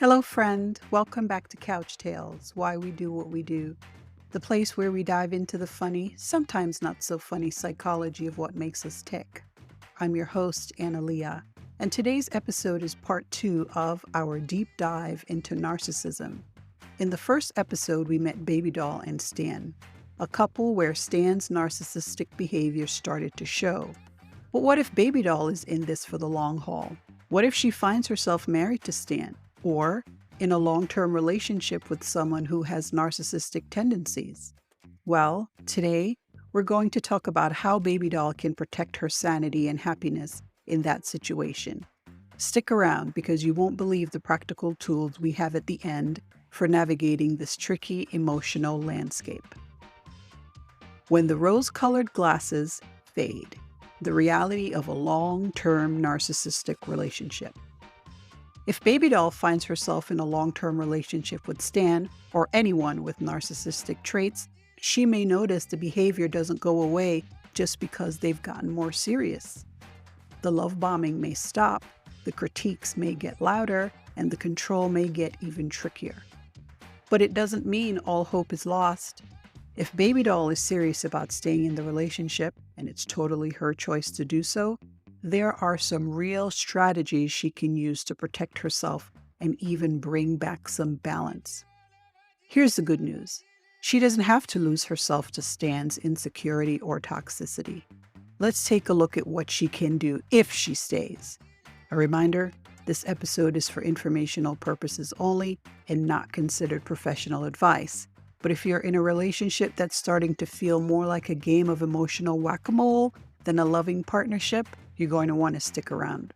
Hello, friend. Welcome back to Couch Tales, Why We Do What We Do, the place where we dive into the funny, sometimes not so funny psychology of what makes us tick. I'm your host, Anna Leah, and today's episode is part 2 of our deep dive into narcissism. In the first episode, we met Baby Doll and Stan, a couple where Stan's narcissistic behavior started to show. But what if Baby Doll is in this for the long haul? What if she finds herself married to Stan? Or in a long-term relationship with someone who has narcissistic tendencies? Well, today we're going to talk about how Baby Doll can protect her sanity and happiness in that situation. Stick around because you won't believe the practical tools we have at the end for navigating this tricky emotional landscape. When the rose-colored glasses fade, the reality of a long-term narcissistic relationship. If Baby Doll finds herself in a long-term relationship with Stan or anyone with narcissistic traits, she may notice the behavior doesn't go away just because they've gotten more serious. The love bombing may stop, the critiques may get louder, and the control may get even trickier. But it doesn't mean all hope is lost. If Baby Doll is serious about staying in the relationship, and it's totally her choice to do so, there are some real strategies she can use to protect herself and even bring back some balance. Here's the good news. She doesn't have to lose herself to Stan's insecurity or toxicity. Let's take a look at what she can do if she stays. A reminder, this episode is for informational purposes only and not considered professional advice. But if you're in a relationship that's starting to feel more like a game of emotional whack-a-mole than a loving partnership, you're going to want to stick around.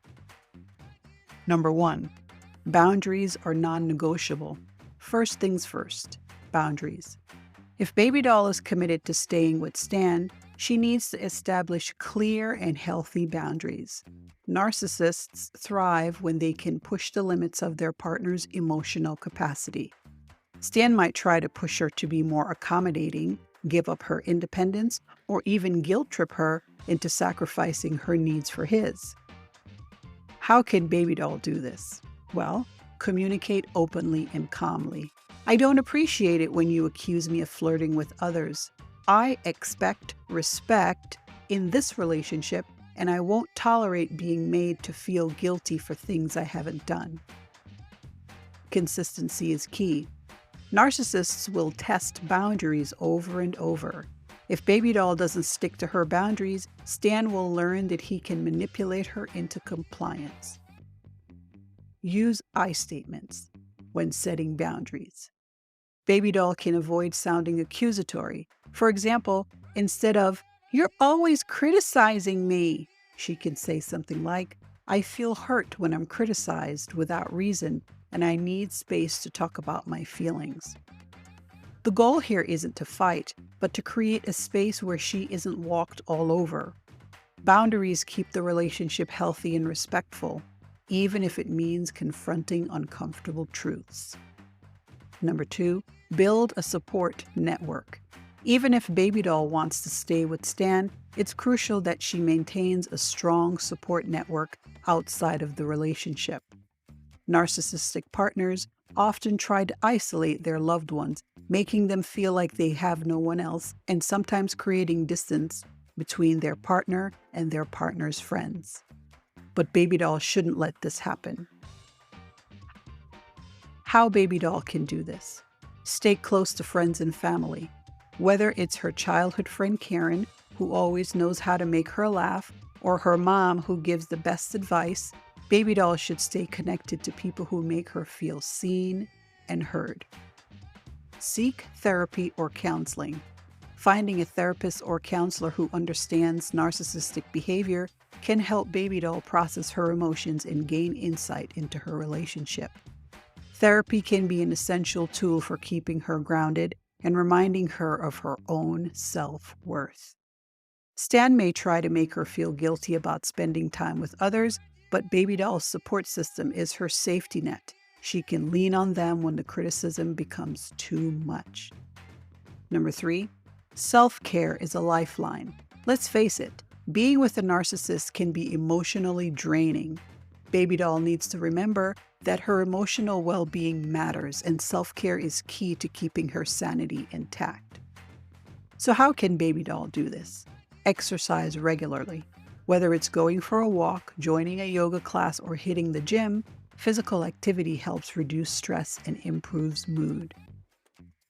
Number 1, boundaries are non-negotiable. First things first, boundaries. If Baby Doll is committed to staying with Stan, she needs to establish clear and healthy boundaries. Narcissists thrive when they can push the limits of their partner's emotional capacity. Stan might try to push her to be more accommodating, give up her independence, or even guilt trip her into sacrificing her needs for his. How can Baby Doll do this? Well, communicate openly and calmly. I don't appreciate it when you accuse me of flirting with others. I expect respect in this relationship, and I won't tolerate being made to feel guilty for things I haven't done. Consistency is key. Narcissists will test boundaries over and over. If Baby Doll doesn't stick to her boundaries, Stan will learn that he can manipulate her into compliance. Use I statements when setting boundaries. Baby Doll can avoid sounding accusatory. For example, instead of, "You're always criticizing me," she can say something like, "I feel hurt when I'm criticized without reason, and I need space to talk about my feelings." The goal here isn't to fight, but to create a space where she isn't walked all over. Boundaries keep the relationship healthy and respectful, even if it means confronting uncomfortable truths. Number 2, build a support network. Even if Baby Doll wants to stay with Stan, it's crucial that she maintains a strong support network outside of the relationship. Narcissistic partners often try to isolate their loved ones, making them feel like they have no one else, and sometimes creating distance between their partner and their partner's friends. But Baby Doll shouldn't let this happen. How Baby Doll can do this? Stay close to friends and family. Whether it's her childhood friend Karen, who always knows how to make her laugh, or her mom who gives the best advice, Baby Doll should stay connected to people who make her feel seen and heard. Seek therapy or counseling. Finding a therapist or counselor who understands narcissistic behavior can help Baby Doll process her emotions and gain insight into her relationship. Therapy can be an essential tool for keeping her grounded and reminding her of her own self-worth. Stan may try to make her feel guilty about spending time with others, but Baby Doll's support system is her safety net. She can lean on them when the criticism becomes too much. Number 3, self-care is a lifeline. Let's face it, being with a narcissist can be emotionally draining. Baby doll needs to remember that her emotional well-being matters and self-care is key to keeping her sanity intact. So how can baby doll do this? Exercise regularly. Whether it's going for a walk, joining a yoga class, or hitting the gym, physical activity helps reduce stress and improves mood.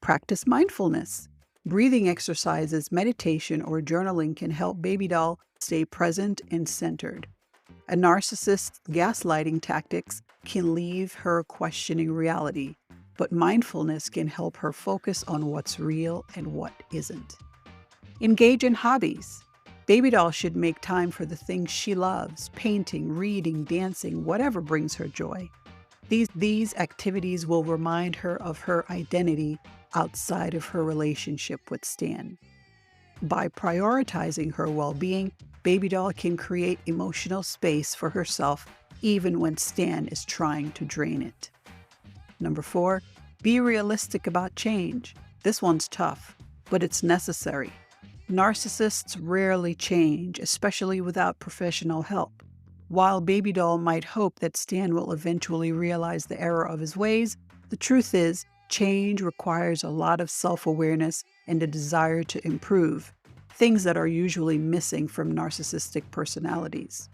Practice mindfulness. Breathing exercises, meditation, or journaling can help baby doll stay present and centered. A narcissist's gaslighting tactics can leave her questioning reality, but mindfulness can help her focus on what's real and what isn't. Engage in hobbies. Baby doll should make time for the things she loves: painting, reading, dancing, whatever brings her joy. These activities will remind her of her identity outside of her relationship with Stan. By prioritizing her well-being, baby doll can create emotional space for herself even when Stan is trying to drain it. Number 4, be realistic about change. This one's tough, but it's necessary. Narcissists rarely change, especially without professional help. While baby doll might hope that Stan will eventually realize the error of his ways, the truth is, change requires a lot of self-awareness and a desire to improve, things that are usually missing from narcissistic personalities.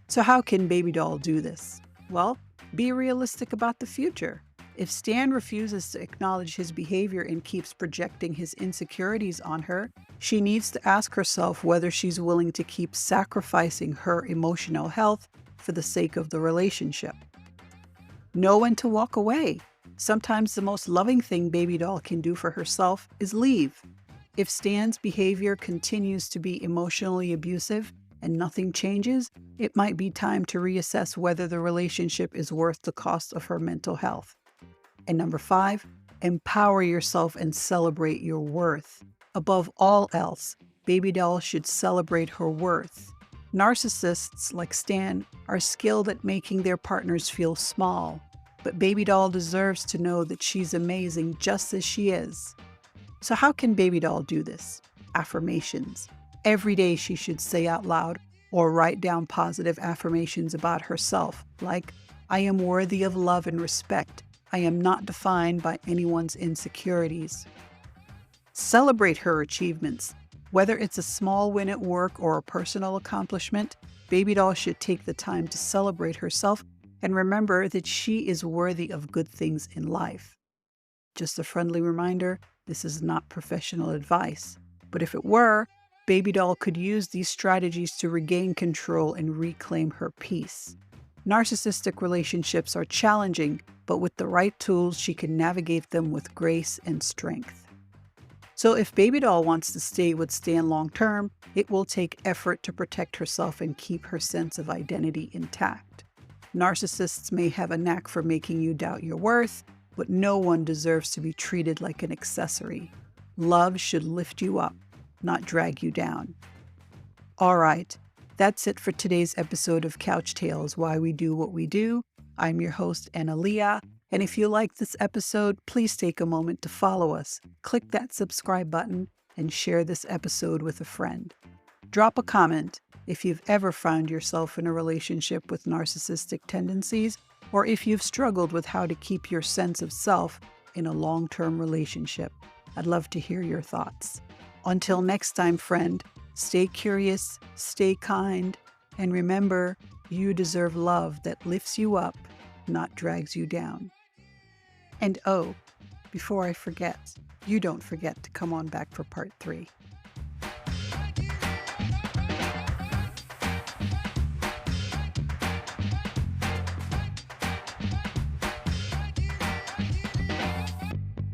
So how can baby doll do this? Well, be realistic about the future. If Stan refuses to acknowledge his behavior and keeps projecting his insecurities on her, she needs to ask herself whether she's willing to keep sacrificing her emotional health for the sake of the relationship. Know when to walk away. Sometimes the most loving thing baby doll can do for herself is leave. If Stan's behavior continues to be emotionally abusive and nothing changes, it might be time to reassess whether the relationship is worth the cost of her mental health. And number 5, empower yourself and celebrate your worth. Above all else, baby doll should celebrate her worth. Narcissists like Stan are skilled at making their partners feel small, but baby doll deserves to know that she's amazing just as she is. So how can baby doll do this? Affirmations. Every day she should say out loud or write down positive affirmations about herself, like, I am worthy of love and respect. I am not defined by anyone's insecurities. Celebrate her achievements. Whether it's a small win at work or a personal accomplishment, baby doll should take the time to celebrate herself and remember that she is worthy of good things in life. Just a friendly reminder, this is not professional advice, but if it were, baby doll could use these strategies to regain control and reclaim her peace. Narcissistic relationships are challenging, but with the right tools, she can navigate them with grace and strength. So if baby doll wants to stay with Stan long term, it will take effort to protect herself and keep her sense of identity intact. Narcissists may have a knack for making you doubt your worth, but no one deserves to be treated like an accessory. Love should lift you up, not drag you down. All right, that's it for today's episode of Couch Tales, Why We Do What We Do. I'm your host, Analia, and if you like this episode, please take a moment to follow us. Click that subscribe button and share this episode with a friend. Drop a comment if you've ever found yourself in a relationship with narcissistic tendencies, or if you've struggled with how to keep your sense of self in a long-term relationship. I'd love to hear your thoughts. Until next time, friend, stay curious, stay kind, and remember, you deserve love that lifts you up, not drags you down. And oh, before I forget, you don't forget to come on back for part 3.